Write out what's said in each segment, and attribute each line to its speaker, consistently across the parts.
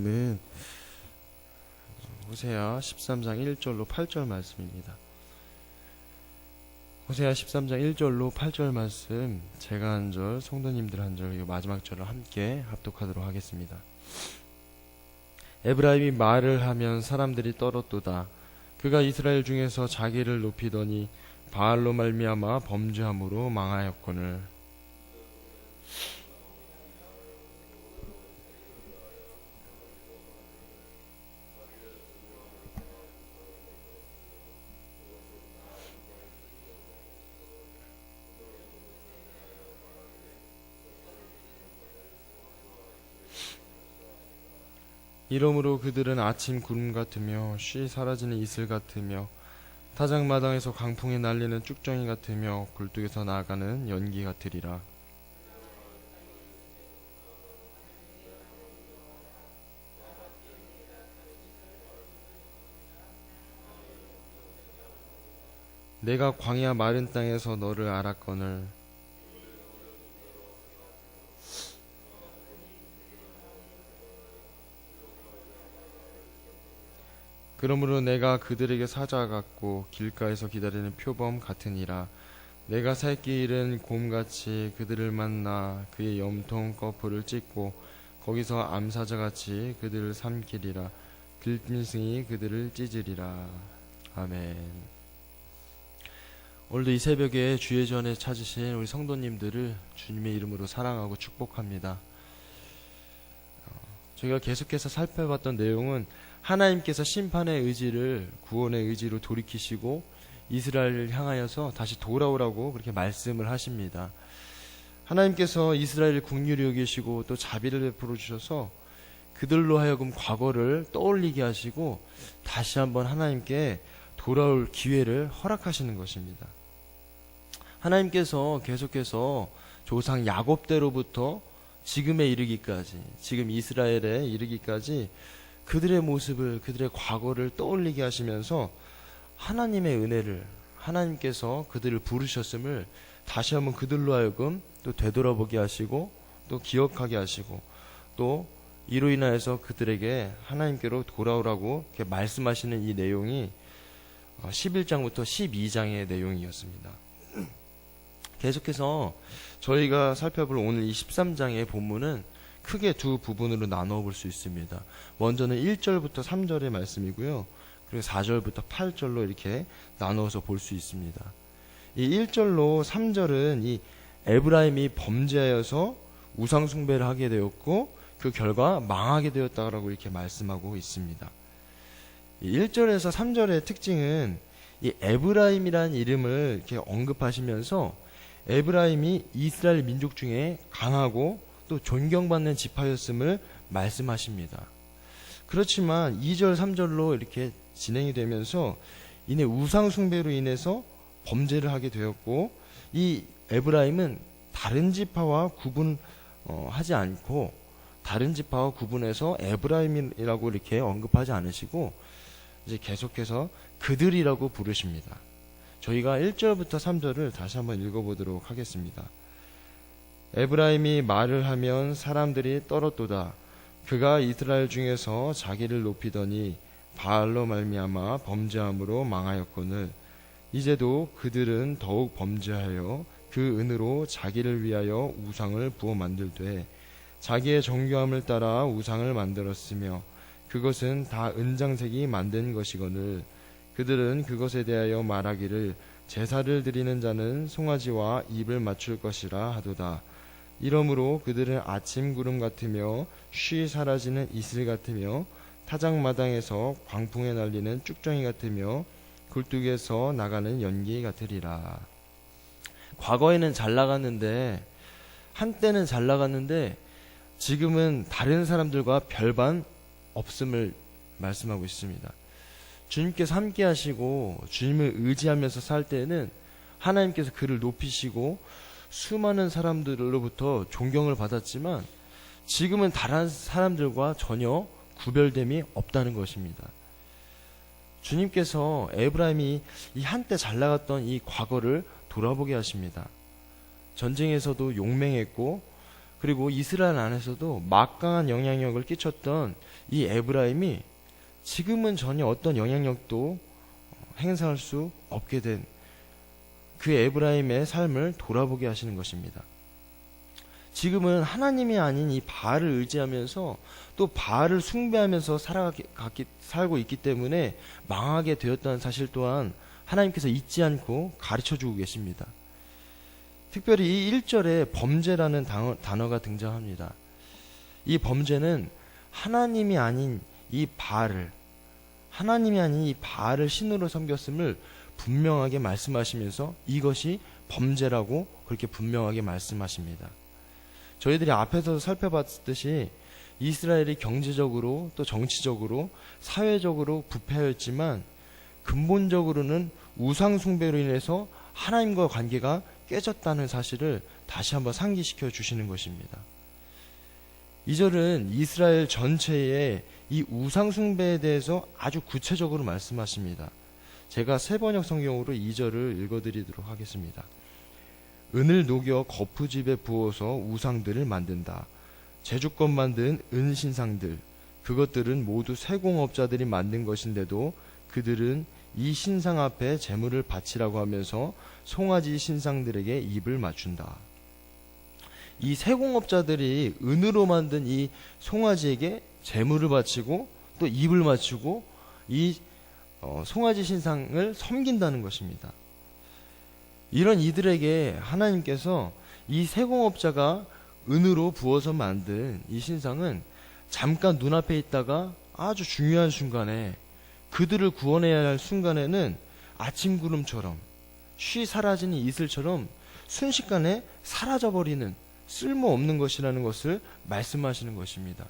Speaker 1: 는 호세아 13장 1절로 8절 말씀입니다. 호세아 13장 1절로 8절 말씀, 제가 한 절, 성도님들 한 절, 이 마지막 절을 함께 합독하도록 하겠습니다. 에브라임이 말을 하면 사람들이 떨었도다. 그가 이스라엘 중에서 자기를 높이더니 바알로 말미암아 범죄함으로 망하였거늘. 이러므로 그들은 아침 구름 같으며 쉬 사라지는 이슬 같으며 타작마당에서 강풍에 날리는 쭉정이 같으며 굴뚝에서 나가는 연기 같으리라. 내가 광야 마른 땅에서 너를 알았거늘. 그러므로 내가 그들에게 사자 같고 길가에서 기다리는 표범 같으니라. 내가 새끼 잃은 곰같이 그들을 만나 그의 염통 거풀을 찢고 거기서 암사자같이 그들을 삼키리라. 들짐승이 그들을 찢으리라. 아멘. 오늘도 이 새벽에 주의 전에 찾으신 우리 성도님들을 주님의 이름으로 사랑하고 축복합니다. 저희가 계속해서 살펴봤던 내용은 하나님께서 심판의 의지를 구원의 의지로 돌이키시고 이스라엘을 향하여서 다시 돌아오라고 그렇게 말씀을 하십니다. 하나님께서 이스라엘을 긍휼히 여기시고 또 자비를 베풀어 주셔서 그들로 하여금 과거를 떠올리게 하시고 다시 한번 하나님께 돌아올 기회를 허락하시는 것입니다. 하나님께서 계속해서 조상 야곱대로부터 지금에 이르기까지, 지금 이스라엘에 이르기까지 그들의 모습을, 그들의 과거를 떠올리게 하시면서 하나님의 은혜를, 하나님께서 그들을 부르셨음을 다시 한번 그들로 하여금 또 되돌아보게 하시고 또 기억하게 하시고 또 이로 인하여서 그들에게 하나님께로 돌아오라고 이렇게 말씀하시는 이 내용이 11장부터 12장의 내용이었습니다. 계속해서 저희가 살펴볼 오늘 이 13장의 본문은 크게 두 부분으로 나누어 볼 수 있습니다. 먼저는 1절부터 3절의 말씀이고요. 그리고 4절부터 8절로 이렇게 나누어서 볼 수 있습니다. 이 1절로 3절은 이 에브라임이 범죄하여서 우상 숭배를 하게 되었고 그 결과 망하게 되었다라고 이렇게 말씀하고 있습니다. 이 1절에서 3절의 특징은 이 에브라임이라는 이름을 이렇게 언급하시면서 에브라임이 이스라엘 민족 중에 강하고 또 존경받는 지파였음을 말씀하십니다. 그렇지만 2절, 3절로 이렇게 진행이 되면서 이내 우상 숭배로 인해서 범죄를 하게 되었고 이 에브라임은 다른 지파와 구분하지 않고 다른 지파와 구분해서 에브라임이라고 이렇게 언급하지 않으시고 이제 계속해서 그들이라고 부르십니다. 저희가 1절부터 3절을 다시 한번 읽어보도록 하겠습니다. 에브라임이 말을 하면 사람들이 떨었도다. 그가 이스라엘 중에서 자기를 높이더니 바알로 말미암아 범죄함으로 망하였거늘. 이제도 그들은 더욱 범죄하여 그 은으로 자기를 위하여 우상을 부어 만들되 자기의 정교함을 따라 우상을 만들었으며 그것은 다 은장색이 만든 것이거늘. 그들은 그것에 대하여 말하기를 제사를 드리는 자는 송아지와 입을 맞출 것이라 하도다. 이러므로 그들은 아침 구름 같으며 쉬 사라지는 이슬 같으며 타작마당에서 광풍에 날리는 쭉정이 같으며 굴뚝에서 나가는 연기 같으리라. 과거에는 잘 나갔는데, 한때는 잘 나갔는데 지금은 다른 사람들과 별반 없음을 말씀하고 있습니다. 주님께서 함께 하시고 주님을 의지하면서 살 때는 하나님께서 그를 높이시고 수많은 사람들로부터 존경을 받았지만 지금은 다른 사람들과 전혀 구별됨이 없다는 것입니다. 주님께서 에브라임이 이 한때 잘 나갔던 이 과거를 돌아보게 하십니다. 전쟁에서도 용맹했고 그리고 이스라엘 안에서도 막강한 영향력을 끼쳤던 이 에브라임이 지금은 전혀 어떤 영향력도 행사할 수 없게 된 그 에브라임의 삶을 돌아보게 하시는 것입니다. 지금은 하나님이 아닌 이 바알을 의지하면서 또 바알을 숭배하면서 살고 있기 때문에 망하게 되었다는 사실 또한 하나님께서 잊지 않고 가르쳐주고 계십니다. 특별히 이 1절에 범죄라는 단어가 등장합니다. 이 범죄는 하나님이 아닌 이 바알을 신으로 섬겼음을 분명하게 말씀하시면서 이것이 범죄라고 그렇게 분명하게 말씀하십니다. 저희들이 앞에서 살펴봤듯이 이스라엘이 경제적으로 또 정치적으로 사회적으로 부패하였지만 근본적으로는 우상 숭배로 인해서 하나님과 관계가 깨졌다는 사실을 다시 한번 상기시켜 주시는 것입니다. 이 절은 이스라엘 전체의 이 우상 숭배에 대해서 아주 구체적으로 말씀하십니다. 제가 새번역 성경으로 이 절을 읽어드리도록 하겠습니다. 은을 녹여 거푸집에 부어서 우상들을 만든다. 제주껏 만든 은신상들, 그것들은 모두 세공업자들이 만든 것인데도 그들은 이 신상 앞에 제물을 바치라고 하면서 송아지 신상들에게 입을 맞춘다. 이 세공업자들이 은으로 만든 이 송아지에게 제물을 바치고 또 입을 맞추고 이 송아지 신상을 섬긴다는 것입니다. 이런 이들에게 하나님께서 이 세공업자가 은으로 부어서 만든 이 신상은 잠깐 눈앞에 있다가 아주 중요한 순간에 그들을 구원해야 할 순간에는 아침 구름처럼 쉬 사라지는 이슬처럼 순식간에 사라져버리는 쓸모없는 것이라는 것을 말씀하시는 것입니다.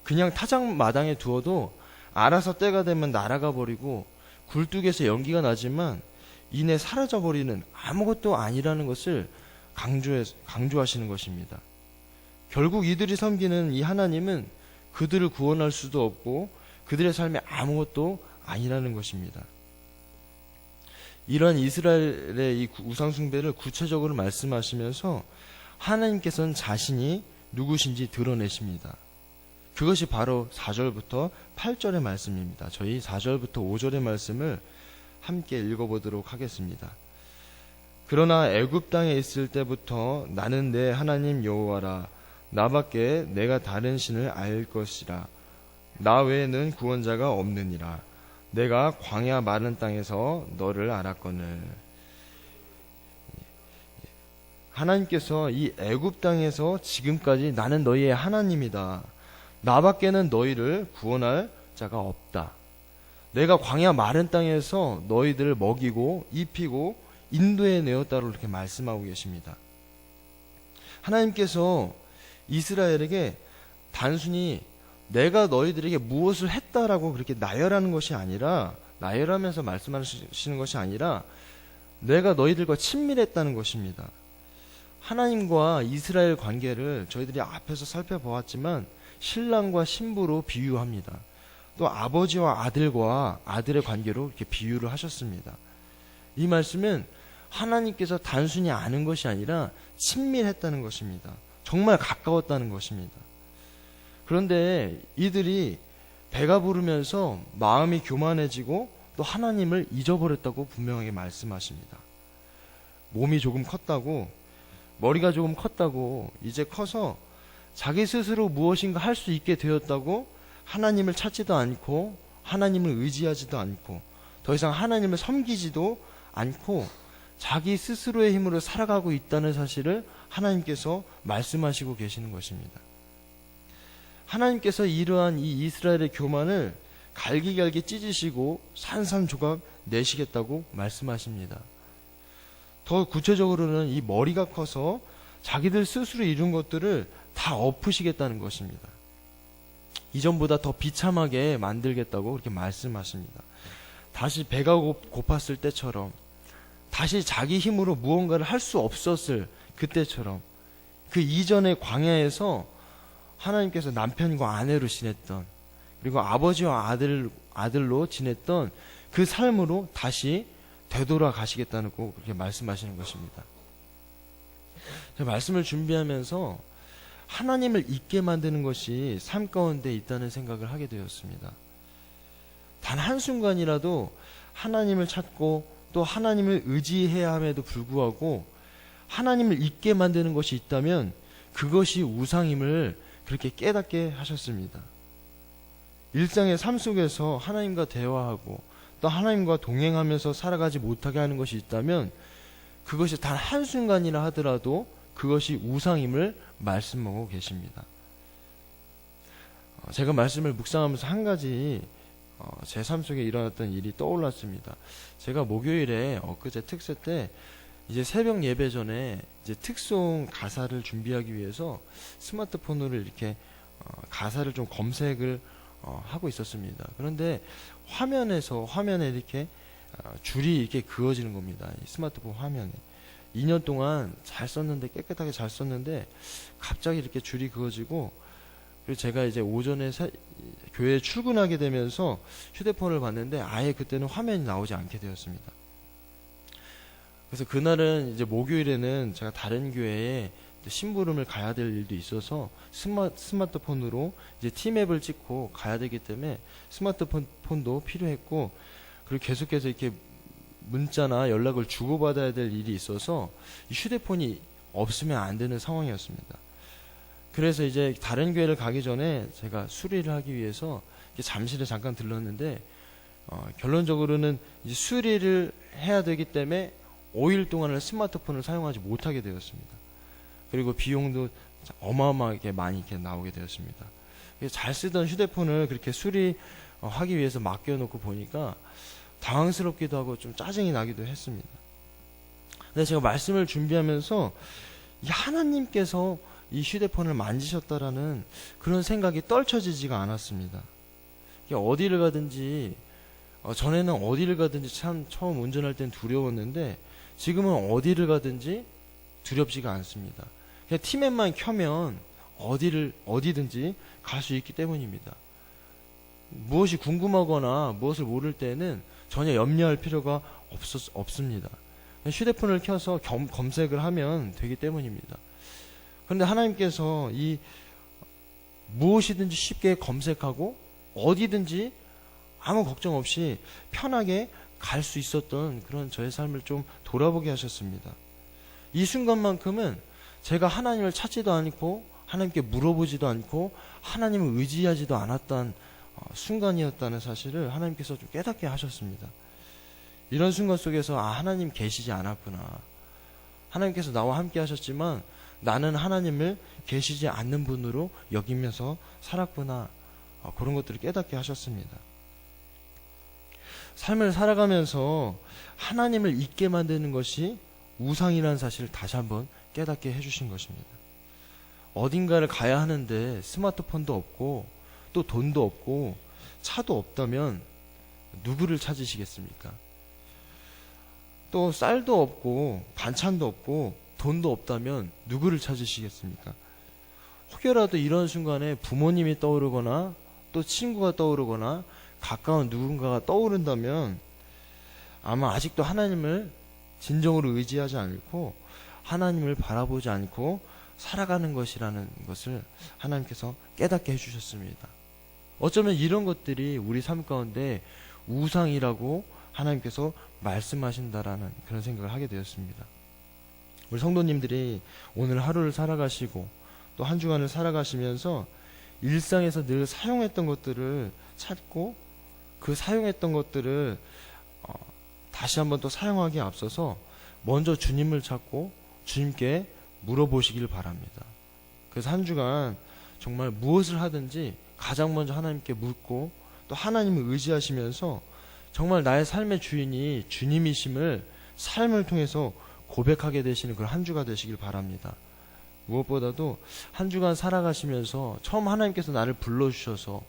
Speaker 1: 그냥 타작마당에 두어도 알아서 때가 되면 날아가 버리고 굴뚝에서 연기가 나지만 이내 사라져버리는 아무것도 아니라는 것을 강조하시는 것입니다. 결국 이들이 섬기는 이 하나님은 그들을 구원할 수도 없고 그들의 삶에 아무것도 아니라는 것입니다. 이러한 이스라엘의 이 우상숭배를 구체적으로 말씀하시면서 하나님께서는 자신이 누구신지 드러내십니다. 그것이 바로 4절부터 8절의 말씀입니다. 저희 4절부터 5절의 말씀을 함께 읽어보도록 하겠습니다. 그러나 애굽 땅에 있을 때부터 나는 내 하나님 여호와라. 나밖에 내가 다른 신을 알 것이라. 나 외에는 구원자가 없느니라. 내가 광야 마른 땅에서 너를 알았거늘. 하나님께서 이 애굽 땅에서 지금까지 나는 너희의 하나님이다. 나밖에는 너희를 구원할 자가 없다. 내가 광야 마른 땅에서 너희들을 먹이고 입히고 인도해 내었다고 이렇게 말씀하고 계십니다. 하나님께서 이스라엘에게 단순히 내가 너희들에게 무엇을 했다라고 그렇게 나열하는 것이 아니라, 나열하면서 말씀하시는 것이 아니라 내가 너희들과 친밀했다는 것입니다. 하나님과 이스라엘 관계를 저희들이 앞에서 살펴보았지만 신랑과 신부로 비유합니다. 또 아버지와 아들과 아들의 관계로 이렇게 비유를 하셨습니다. 이 말씀은 하나님께서 단순히 아는 것이 아니라 친밀했다는 것입니다. 정말 가까웠다는 것입니다. 그런데 이들이 배가 부르면서 마음이 교만해지고 또 하나님을 잊어버렸다고 분명하게 말씀하십니다. 몸이 조금 컸다고, 머리가 조금 컸다고, 이제 커서 자기 스스로 무엇인가 할 수 있게 되었다고 하나님을 찾지도 않고 하나님을 의지하지도 않고 더 이상 하나님을 섬기지도 않고 자기 스스로의 힘으로 살아가고 있다는 사실을 하나님께서 말씀하시고 계시는 것입니다. 하나님께서 이러한 이 이스라엘의 교만을 갈기갈기 찢으시고 산산조각 내시겠다고 말씀하십니다. 더 구체적으로는 이 머리가 커서 자기들 스스로 이룬 것들을 다 엎으시겠다는 것입니다. 이전보다 더 비참하게 만들겠다고 그렇게 말씀하십니다. 다시 배가 고팠을 때처럼, 다시 자기 힘으로 무언가를 할 수 없었을 그때처럼, 그 이전의 광야에서 하나님께서 남편과 아내로 지냈던, 그리고 아버지와 아들로 지냈던 그 삶으로 다시 되돌아가시겠다고 그렇게 말씀하시는 것입니다. 제가 말씀을 준비하면서 하나님을 잊게 만드는 것이 삶 가운데 있다는 생각을 하게 되었습니다. 단 한순간이라도 하나님을 찾고 또 하나님을 의지해야 함에도 불구하고 하나님을 잊게 만드는 것이 있다면 그것이 우상임을 그렇게 깨닫게 하셨습니다. 일상의 삶 속에서 하나님과 대화하고 또 하나님과 동행하면서 살아가지 못하게 하는 것이 있다면 그것이 단 한순간이라 하더라도 그것이 우상임을 말씀하고 계십니다. 제가 말씀을 묵상하면서 한 가지 제 삶 속에 일어났던 일이 떠올랐습니다. 제가 목요일에 엊그제 특세 때 이제 새벽 예배 전에 이제 특송 가사를 준비하기 위해서 스마트폰으로 이렇게 가사를 좀 검색을 하고 있었습니다. 그런데 화면에 이렇게 줄이 이렇게 그어지는 겁니다. 이 스마트폰 화면에. 2년 동안 잘 썼는데, 깨끗하게 잘 썼는데 갑자기 이렇게 줄이 그어지고, 그리고 제가 이제 오전에 교회에 출근하게 되면서 휴대폰을 봤는데 아예 그때는 화면이 나오지 않게 되었습니다. 그래서 그날은 이제 목요일에는 제가 다른 교회에 심부름을 가야 될 일도 있어서 스마트폰으로 이제 티맵을 찍고 가야 되기 때문에 스마트폰도 필요했고, 그리고 계속해서 이렇게 문자나 연락을 주고받아야 될 일이 있어서 휴대폰이 없으면 안 되는 상황이었습니다. 그래서 이제 다른 교회를 가기 전에 제가 수리를 하기 위해서 잠실에 잠깐 들렀는데 결론적으로는 이제 수리를 해야 되기 때문에 5일 동안을 스마트폰을 사용하지 못하게 되었습니다. 그리고 비용도 어마어마하게 많이 이렇게 나오게 되었습니다. 잘 쓰던 휴대폰을 그렇게 수리하기 위해서 맡겨놓고 보니까 당황스럽기도 하고 좀 짜증이 나기도 했습니다. 근데 제가 말씀을 준비하면서 하나님께서 이 휴대폰을 만지셨다라는 그런 생각이 떨쳐지지가 않았습니다. 어디를 가든지 전에는 어디를 가든지 참 처음 운전할 땐 두려웠는데 지금은 어디를 가든지 두렵지가 않습니다. 그냥 티맵만 켜면 어디든지 갈 수 있기 때문입니다. 무엇이 궁금하거나 무엇을 모를 때는 전혀 염려할 필요가 없습니다. 휴대폰을 켜서 검색을 하면 되기 때문입니다. 그런데 하나님께서 이 무엇이든지 쉽게 검색하고 어디든지 아무 걱정 없이 편하게 갈 수 있었던 그런 저의 삶을 좀 돌아보게 하셨습니다. 이 순간만큼은 제가 하나님을 찾지도 않고 하나님께 물어보지도 않고 하나님을 의지하지도 않았던 순간이었다는 사실을 하나님께서 좀 깨닫게 하셨습니다. 이런 순간 속에서 하나님 계시지 않았구나. 하나님께서 나와 함께 하셨지만 나는 하나님을 계시지 않는 분으로 여기면서 살았구나. 그런 것들을 깨닫게 하셨습니다. 삶을 살아가면서 하나님을 잊게 만드는 것이 우상이라는 사실을 다시 한번 깨닫게 해주신 것입니다. 어딘가를 가야 하는데 스마트폰도 없고 또 돈도 없고 차도 없다면 누구를 찾으시겠습니까? 또 쌀도 없고 반찬도 없고 돈도 없다면 누구를 찾으시겠습니까? 혹여라도 이런 순간에 부모님이 떠오르거나 또 친구가 떠오르거나 가까운 누군가가 떠오른다면 아마 아직도 하나님을 진정으로 의지하지 않고 하나님을 바라보지 않고 살아가는 것이라는 것을 하나님께서 깨닫게 해주셨습니다. 어쩌면 이런 것들이 우리 삶 가운데 우상이라고 하나님께서 말씀하신다라는 그런 생각을 하게 되었습니다. 우리 성도님들이 오늘 하루를 살아가시고 또 한 주간을 살아가시면서 일상에서 늘 사용했던 것들을 찾고 그 사용했던 것들을 다시 한번 또 사용하기에 앞서서 먼저 주님을 찾고 주님께 물어보시길 바랍니다. 그래서 한 주간 정말 무엇을 하든지 가장 먼저 하나님께 묻고 또 하나님을 의지하시면서 정말 나의 삶의 주인이 주님이심을 삶을 통해서 고백하게 되시는 그런 한 주가 되시길 바랍니다. 무엇보다도 한 주간 살아가시면서 처음 하나님께서 나를 불러주셔서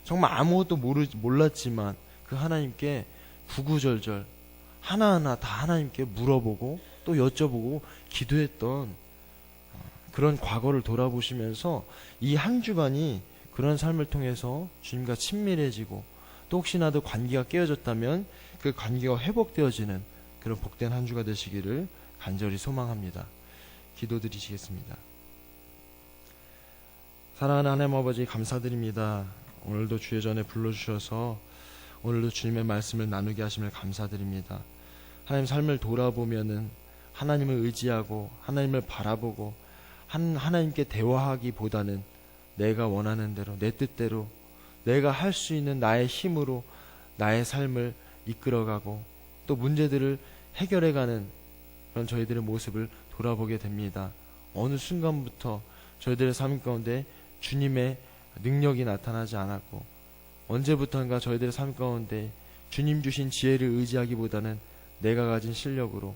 Speaker 1: 정말 아무것도 몰랐지만 그 하나님께 구구절절 하나하나 다 하나님께 물어보고 또 여쭤보고 기도했던 그런 과거를 돌아보시면서 이 한 주간이 그런 삶을 통해서 주님과 친밀해지고 또 혹시나도 관계가 깨어졌다면 그 관계가 회복되어지는 그런 복된 한 주가 되시기를 간절히 소망합니다. 기도드리시겠습니다. 사랑하는 하나님 아버지, 감사드립니다. 오늘도 주의 전에 불러주셔서 오늘도 주님의 말씀을 나누게 하심을 감사드립니다. 하나님 삶을 돌아보면은 하나님을 의지하고 하나님을 바라보고 하나님께 대화하기보다는 내가 원하는 대로, 내 뜻대로, 내가 할 수 있는 나의 힘으로 나의 삶을 이끌어가고 또 문제들을 해결해가는 그런 저희들의 모습을 돌아보게 됩니다. 어느 순간부터 저희들의 삶 가운데 주님의 능력이 나타나지 않았고, 언제부턴가 저희들의 삶 가운데 주님 주신 지혜를 의지하기보다는 내가 가진 실력으로,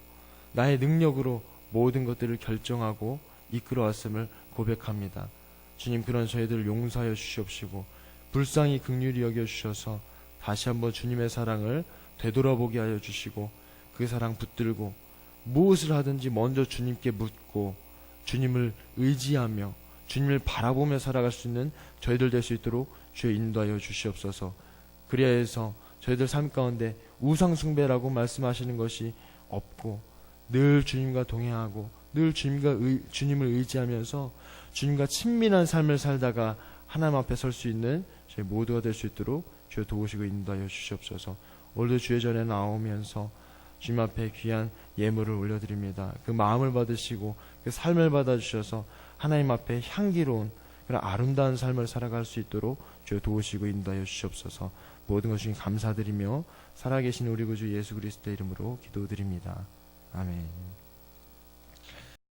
Speaker 1: 나의 능력으로 모든 것들을 결정하고 이끌어왔음을 고백합니다. 주님, 그런 저희들을 용서하여 주시옵시고 불쌍히 긍휼히 여겨주셔서 다시 한번 주님의 사랑을 되돌아보게 하여 주시고, 그 사랑 붙들고 무엇을 하든지 먼저 주님께 묻고 주님을 의지하며 주님을 바라보며 살아갈 수 있는 저희들 될 수 있도록 주여 인도하여 주시옵소서. 그리하여 해서 저희들 삶 가운데 우상 숭배라고 말씀하시는 것이 없고 늘 주님과 동행하고 늘 주님을 의지하면서 주님과 친밀한 삶을 살다가 하나님 앞에 설 수 있는 저희 모두가 될 수 있도록 주여 도우시고 인도하여 주시옵소서. 오늘도 주의 전에 나오면서 주님 앞에 귀한 예물을 올려드립니다. 그 마음을 받으시고 그 삶을 받아주셔서 하나님 앞에 향기로운 그런 아름다운 삶을 살아갈 수 있도록 주여 도우시고 인도하여 주시옵소서. 모든 것 중에 감사드리며 살아계신 우리 구주 예수 그리스도의 이름으로 기도드립니다. 아멘.